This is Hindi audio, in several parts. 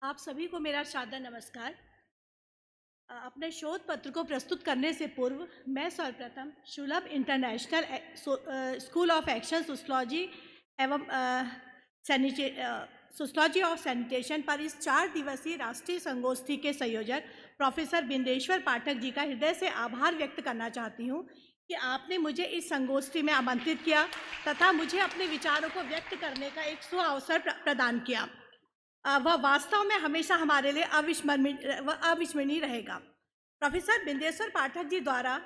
आप सभी को मेरा सादर नमस्कार। अपने शोध पत्र को प्रस्तुत करने से पूर्व मैं सर्वप्रथम सुलभ international school of action sociology एवं सोशियोलॉजी ऑफ सैनिटेशन पर इस 4 दिवसीय राष्ट्रीय संगोष्ठी के संयोजक प्रोफेसर बिंदेश्वर पाठक जी का हृदय से आभार व्यक्त करना चाहती हूँ कि आपने मुझे इस संगोष्ठी में आमंत्रित किया तथा मुझे अपने विचारों को व्यक्त करने का एक सुअवसर प्रदान किया। वह वास्तव में हमेशा हमारे लिए अविस्मरणीय रहेगा। प्रोफेसर बिंदेश्वर पाठक जी द्वारा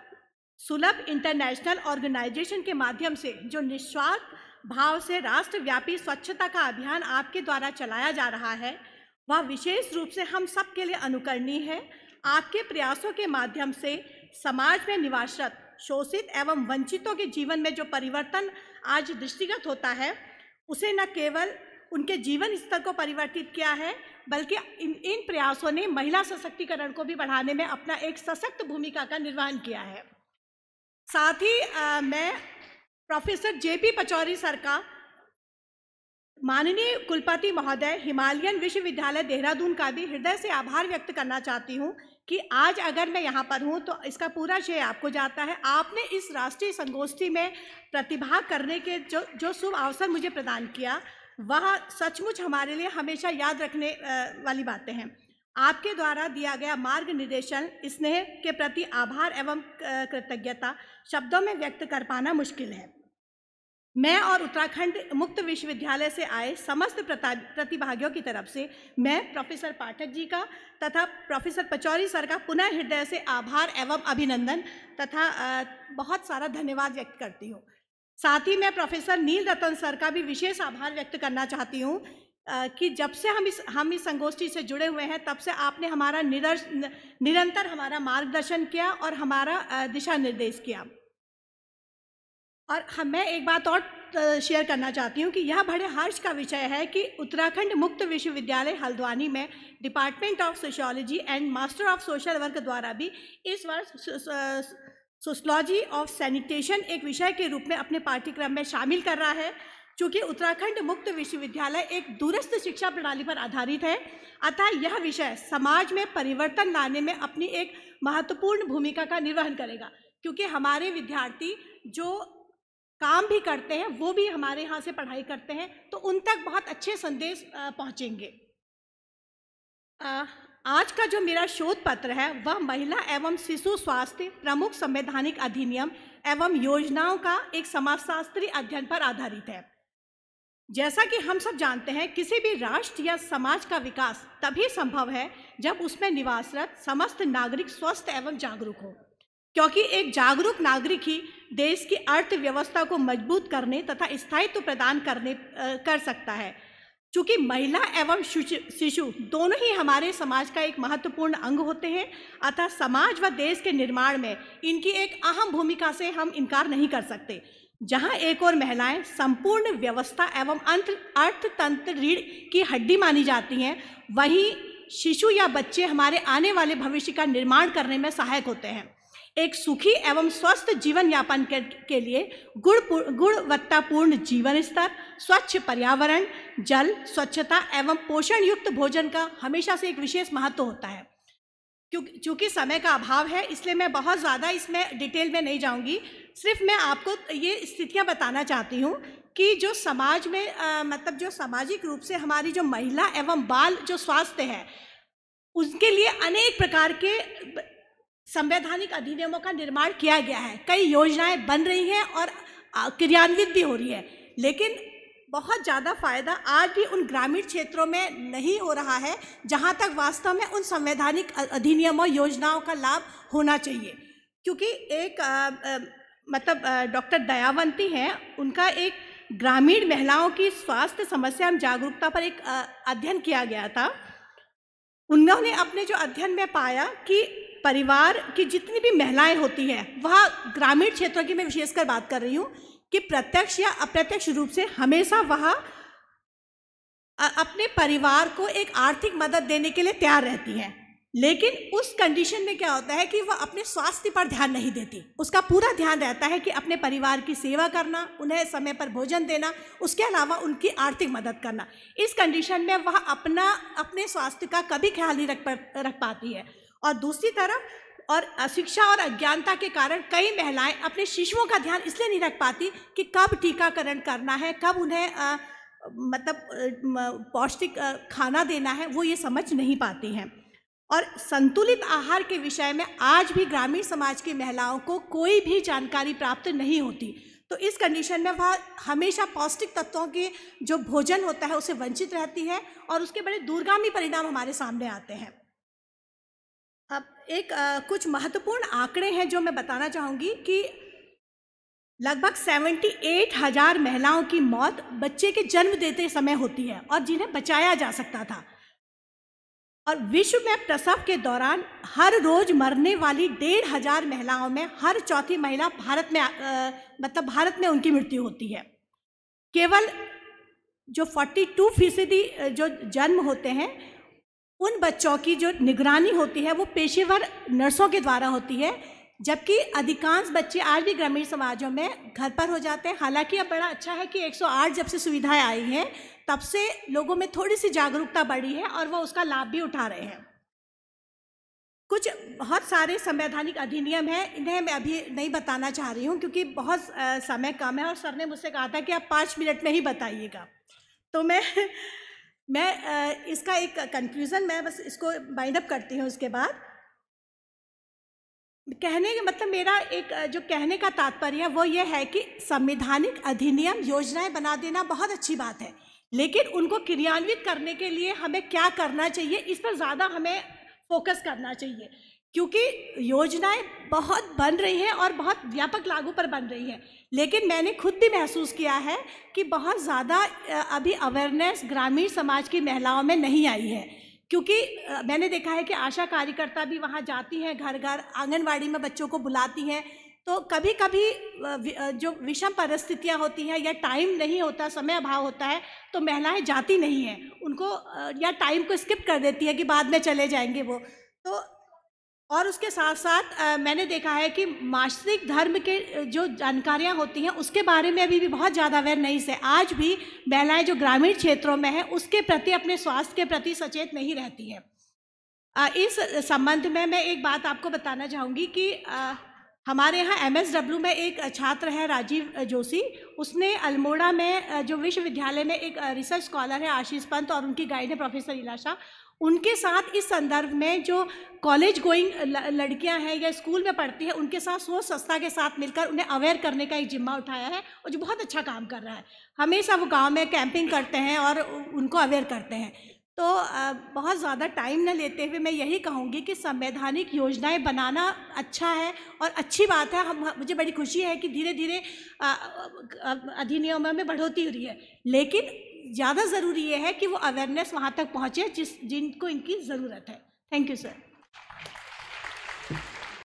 सुलभ इंटरनेशनल ऑर्गेनाइजेशन के माध्यम से जो निस्वार्थ भाव से राष्ट्रव्यापी स्वच्छता का अभियान आपके द्वारा चलाया जा रहा है, वह विशेष रूप से हम सब के लिए अनुकरणीय है। आपके प्रयासों के माध्यम से समाज में निवासरत शोषित एवं वंचितों के जीवन में जो परिवर्तन आज दृष्टिगत होता है, उसे न केवल उनके जीवन स्तर को परिवर्तित किया है, बल्कि इन प्रयासों ने महिला सशक्तिकरण को भी बढ़ाने में अपना एक सशक्त भूमिका का निर्वहन किया है। साथ ही मैं प्रोफेसर जेपी पचौरी सर का, माननीय कुलपति महोदय, हिमालयन विश्वविद्यालय देहरादून का भी हृदय से आभार व्यक्त करना चाहती हूँ कि आज अगर मैं यहाँ पर हूँ तो इसका पूरा श्रेय आपको जाता है। आपने इस राष्ट्रीय संगोष्ठी में प्रतिभाग करने के जो शुभ अवसर मुझे प्रदान किया, वह सचमुच हमारे लिए हमेशा याद रखने वाली बातें हैं। आपके द्वारा दिया गया मार्ग निर्देशन, स्नेह के प्रति आभार एवं कृतज्ञता शब्दों में व्यक्त कर पाना मुश्किल है। मैं और उत्तराखंड मुक्त विश्वविद्यालय से आए समस्त प्रतिभागियों की तरफ से मैं प्रोफेसर पाठक जी का तथा प्रोफेसर पचौरी सर का पुनः हृदय से आभार एवं अभिनंदन तथा बहुत सारा धन्यवाद व्यक्त करती हूँ। साथ ही मैं प्रोफेसर नील रतन सर का भी विशेष आभार व्यक्त करना चाहती हूँ कि जब से हम इस संगोष्ठी से जुड़े हुए हैं, तब से आपने हमारा निरंतर हमारा मार्गदर्शन किया और हमारा दिशा निर्देश किया। और मैं एक बात और शेयर करना चाहती हूँ कि यह बड़े हर्ष का विषय है कि उत्तराखंड मुक्त विश्वविद्यालय हल्द्वानी में department of sociology and master of social work द्वारा भी इस वर्ष सोशियोलॉजी ऑफ सैनिटेशन एक विषय के रूप में अपने पाठ्यक्रम में शामिल कर रहा है। चूँकि उत्तराखंड मुक्त विश्वविद्यालय एक दूरस्थ शिक्षा प्रणाली पर आधारित है, अतः यह विषय समाज में परिवर्तन लाने में अपनी एक महत्वपूर्ण भूमिका का निर्वहन करेगा, क्योंकि हमारे विद्यार्थी जो काम भी करते हैं वो भी हमारे यहाँ से पढ़ाई करते हैं, तो उन तक बहुत अच्छे संदेश पहुँचेंगे। आज का जो मेरा शोध पत्र है वह महिला एवं शिशु स्वास्थ्य प्रमुख संवैधानिक अधिनियम एवं योजनाओं का एक समाजशास्त्री अध्ययन पर आधारित है। जैसा कि हम सब जानते हैं, किसी भी राष्ट्र या समाज का विकास तभी संभव है जब उसमें निवासरत समस्त नागरिक स्वस्थ एवं जागरूक हो, क्योंकि एक जागरूक नागरिक ही देश की अर्थव्यवस्था को मजबूत करने तथा स्थायित्व प्रदान कर सकता है। चूँकि महिला एवं शिशु दोनों ही हमारे समाज का एक महत्वपूर्ण अंग होते हैं, अतः समाज व देश के निर्माण में इनकी एक अहम भूमिका से हम इनकार नहीं कर सकते। जहाँ एक और महिलाएं संपूर्ण व्यवस्था एवं अर्थतंत्र रीढ़ की हड्डी मानी जाती हैं, वहीं शिशु या बच्चे हमारे आने वाले भविष्य का निर्माण करने में सहायक होते हैं। एक सुखी एवं स्वस्थ जीवन यापन के लिए गुणवत्तापूर्ण जीवन स्तर, स्वच्छ पर्यावरण, जल, स्वच्छता एवं पोषण युक्त भोजन का हमेशा से एक विशेष महत्व होता है। क्योंकि समय का अभाव है, इसलिए मैं बहुत ज़्यादा इसमें डिटेल में नहीं जाऊंगी। सिर्फ मैं आपको ये स्थितियाँ बताना चाहती हूँ कि जो समाज में मतलब जो सामाजिक रूप से हमारी जो महिला एवं बाल जो स्वास्थ्य है, उसके लिए अनेक प्रकार के संवैधानिक अधिनियमों का निर्माण किया गया है। कई योजनाएं बन रही हैं और क्रियान्वित भी हो रही है, लेकिन बहुत ज़्यादा फायदा आज भी उन ग्रामीण क्षेत्रों में नहीं हो रहा है जहां तक वास्तव में उन संवैधानिक अधिनियमों योजनाओं का लाभ होना चाहिए। क्योंकि एक डॉक्टर दयावंती हैं, उनका एक ग्रामीण महिलाओं की स्वास्थ्य समस्या एवं जागरूकता पर एक अध्ययन किया गया था। उन्होंने अपने जो अध्ययन में पाया कि परिवार की जितनी भी महिलाएं होती हैं, वह ग्रामीण क्षेत्रों की मैं विशेषकर बात कर रही हूँ, कि प्रत्यक्ष या अप्रत्यक्ष रूप से हमेशा वह अपने परिवार को एक आर्थिक मदद देने के लिए तैयार रहती हैं। लेकिन उस कंडीशन में क्या होता है कि वह अपने स्वास्थ्य पर ध्यान नहीं देती। उसका पूरा ध्यान रहता है कि अपने परिवार की सेवा करना, उन्हें समय पर भोजन देना, उसके अलावा उनकी आर्थिक मदद करना। इस कंडीशन में वह अपने स्वास्थ्य का कभी ख्याल नहीं रख पाती है। और दूसरी तरफ और अशिक्षा और अज्ञानता के कारण कई महिलाएं अपने शिशुओं का ध्यान इसलिए नहीं रख पाती कि कब टीकाकरण करना है, कब उन्हें पौष्टिक खाना देना है, वो ये समझ नहीं पाती हैं। और संतुलित आहार के विषय में आज भी ग्रामीण समाज की महिलाओं को कोई भी जानकारी प्राप्त नहीं होती। तो इस कंडीशन में वह हमेशा पौष्टिक तत्वों के जो भोजन होता है उससे वंचित रहती है और उसके बड़े दूरगामी परिणाम हमारे सामने आते हैं। अब कुछ महत्वपूर्ण आंकड़े हैं जो मैं बताना चाहूँगी कि लगभग 78,000 महिलाओं की मौत बच्चे के जन्म देते समय होती है और जिन्हें बचाया जा सकता था। और विश्व में प्रसव के दौरान हर रोज मरने वाली 1,500 महिलाओं में हर चौथी महिला भारत में उनकी मृत्यु होती है। केवल जो 42% जो जन्म होते हैं उन बच्चों की जो निगरानी होती है वो पेशेवर नर्सों के द्वारा होती है, जबकि अधिकांश बच्चे आज भी ग्रामीण समाजों में घर पर हो जाते हैं। हालांकि अब बड़ा अच्छा है कि 108 जब से सुविधाएं आई हैं तब से लोगों में थोड़ी सी जागरूकता बढ़ी है और वह उसका लाभ भी उठा रहे हैं। कुछ बहुत सारे संवैधानिक अधिनियम हैं, इन्हें मैं अभी नहीं बताना चाह रही हूँ क्योंकि बहुत समय कम है और सर ने मुझसे कहा था कि आप 5 मिनट में ही बताइएगा। तो मैं इसका एक कंक्लूज़न, मैं बस इसको बाइंड अप करती हूँ। उसके बाद कहने का मतलब मेरा जो कहने का तात्पर्य है वो ये है कि संवैधानिक अधिनियम योजनाएं बना देना बहुत अच्छी बात है, लेकिन उनको क्रियान्वित करने के लिए हमें क्या करना चाहिए इस पर ज़्यादा हमें फोकस करना चाहिए, क्योंकि योजनाएं बहुत बन रही हैं और बहुत व्यापक लागू पर बन रही हैं। लेकिन मैंने खुद भी महसूस किया है कि बहुत ज़्यादा अभी अवेयरनेस ग्रामीण समाज की महिलाओं में नहीं आई है, क्योंकि मैंने देखा है कि आशा कार्यकर्ता भी वहाँ जाती हैं, घर घर आंगनवाड़ी में बच्चों को बुलाती हैं, तो कभी कभी जो विषम परिस्थितियाँ होती हैं या टाइम नहीं होता, समय अभाव होता है, तो महिलाएं जाती नहीं हैं, उनको या टाइम को स्किप कर देती है कि बाद में चले जाएंगे वो। तो और उसके साथ साथ मैंने देखा है कि मासिक धर्म के जो जानकारियाँ होती हैं उसके बारे में अभी भी बहुत ज़्यादा अवेयरनेस है। आज भी महिलाएं जो ग्रामीण क्षेत्रों में हैं उसके प्रति, अपने स्वास्थ्य के प्रति सचेत नहीं रहती हैं। इस संबंध में मैं एक बात आपको बताना चाहूँगी कि हमारे यहाँ MSW में एक छात्र है राजीव जोशी, उसने अल्मोड़ा में जो विश्वविद्यालय में एक रिसर्च स्कॉलर है आशीष पंत और उनकी गाइड है प्रोफेसर इलाशा, उनके साथ इस संदर्भ में जो कॉलेज गोइंग लड़कियां हैं या स्कूल में पढ़ती हैं उनके साथ सोच संस्था के साथ मिलकर उन्हें अवेयर करने का एक जिम्मा उठाया है और जो बहुत अच्छा काम कर रहा है। हमेशा वो गांव में कैंपिंग करते हैं और उनको अवेयर करते हैं। तो बहुत ज़्यादा टाइम न लेते हुए मैं यही कहूँगी कि संवैधानिक योजनाएं बनाना अच्छा है और अच्छी बात है। मुझे बड़ी खुशी है कि धीरे धीरे अधिनियमों में बढ़ोतरी हो रही है, लेकिन ज़्यादा ज़रूरी ये है कि वो अवेयरनेस वहाँ तक पहुँचे जिनको इनकी ज़रूरत है। Thank you sir.